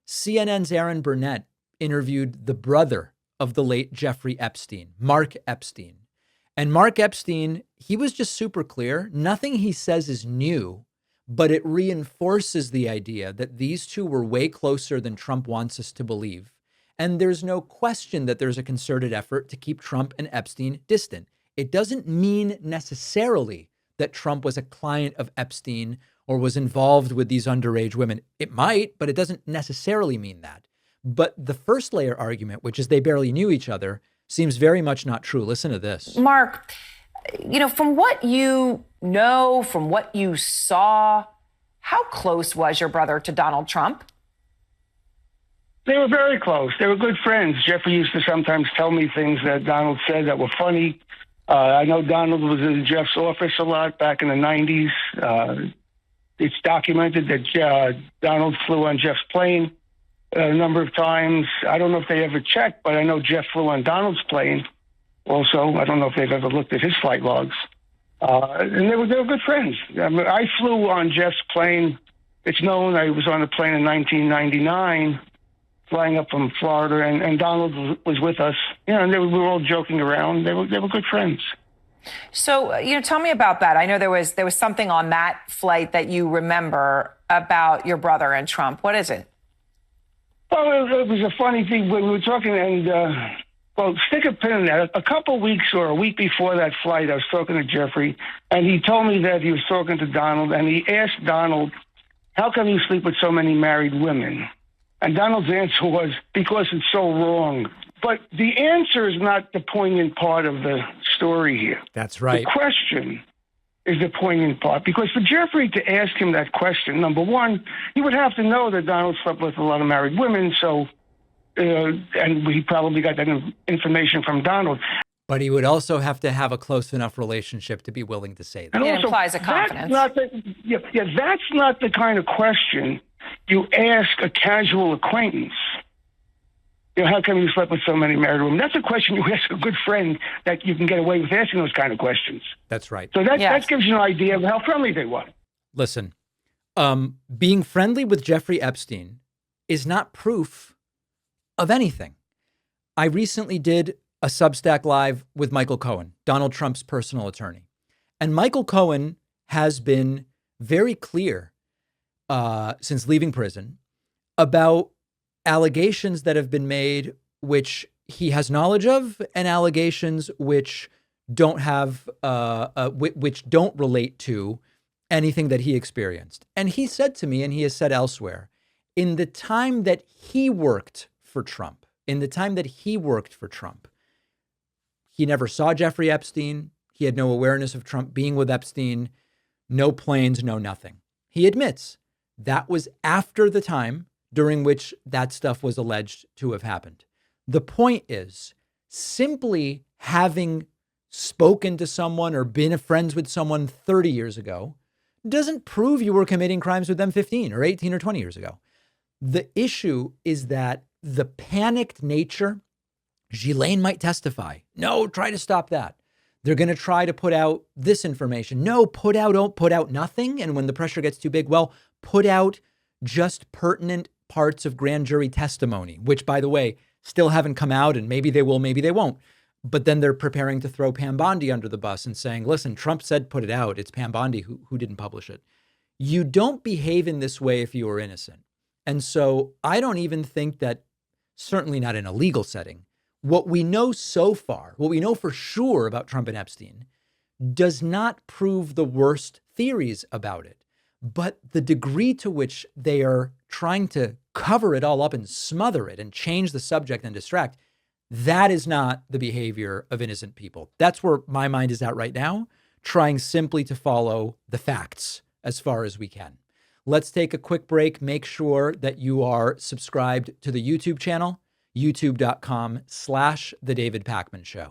CNN's Aaron Burnett interviewed the brother of the late Jeffrey Epstein, Mark Epstein. And Mark Epstein, he was just super clear. Nothing he says is new, but it reinforces the idea that these two were way closer than Trump wants us to believe. And there's no question that there's a concerted effort to keep Trump and Epstein distant. It doesn't mean necessarily that Trump was a client of Epstein or was involved with these underage women. It might, but it doesn't necessarily mean that. But the first layer argument, which is they barely knew each other, seems very much not true. Listen to this. Mark, from what you know, from what you saw, how close was your brother to Donald Trump? They were very close. They were good friends. Jeffrey used to sometimes tell me things that Donald said that were funny. I know Donald was in Jeff's office a lot back in the 90s. It's documented that Donald flew on Jeff's plane a number of times. I don't know if they ever checked, but I know Jeff flew on Donald's plane also. I don't know if they've ever looked at his flight logs. And they were good friends. I flew on Jeff's plane. It's known I was on a plane in 1999, flying up from Florida, and Donald was with us. And we were all joking around. They were good friends. So, tell me about that. I know there was something on that flight that you remember about your brother and Trump. What is it? Well, it was a funny thing. We were talking, and stick a pin in that. A couple weeks or a week before that flight, I was talking to Jeffrey, and he told me that he was talking to Donald, and he asked Donald, how come you sleep with so many married women? And Donald's answer was, because it's so wrong. But the answer is not the poignant part of the story here. That's right. The question is the poignant part. Because for Jeffrey to ask him that question, number one, he would have to know that Donald slept with a lot of married women, and he probably got that information from Donald. But he would also have to have a close enough relationship to be willing to say that. And it also, implies a confidence. That's not the kind of question you ask a casual acquaintance. How come you slept with so many married women? That's a question you ask a good friend that you can get away with asking those kind of questions. That's right. So that gives you an idea of how friendly they were. Listen, being friendly with Jeffrey Epstein is not proof of anything. I recently did a Substack Live with Michael Cohen, Donald Trump's personal attorney. And Michael Cohen has been very clear since leaving prison about allegations that have been made which he has knowledge of, and allegations which don't have which don't relate to anything that he experienced. And he said to me, and he has said elsewhere, in the time that he worked for Trump, he never saw Jeffrey Epstein. He had no awareness of Trump being with Epstein, no planes, no nothing. He admits that was after the time during which that stuff was alleged to have happened. The point is, simply having spoken to someone or been friends with someone 30 years ago doesn't prove you were committing crimes with them 15 or 18 or 20 years ago. The issue is that the panicked nature, Ghislaine might testify. No, try to stop that. They're going to try to put out this information. No, don't put out nothing. And when the pressure gets too big, well, put out just pertinent parts of grand jury testimony, which, by the way, still haven't come out, and maybe they will, maybe they won't. But then they're preparing to throw Pam Bondi under the bus and saying, listen, Trump said put it out. It's Pam Bondi who didn't publish it. You don't behave in this way if you are innocent. And so I don't even think that, certainly not in a legal setting, what we know so far, what we know for sure about Trump and Epstein, does not prove the worst theories about it. But the degree to which they are trying to cover it all up and smother it and change the subject and distract, that is not the behavior of innocent people. That's where my mind is at right now, trying simply to follow the facts as far as we can. Let's take a quick break. Make sure that you are subscribed to the YouTube channel, youtube.com/The David Pakman Show.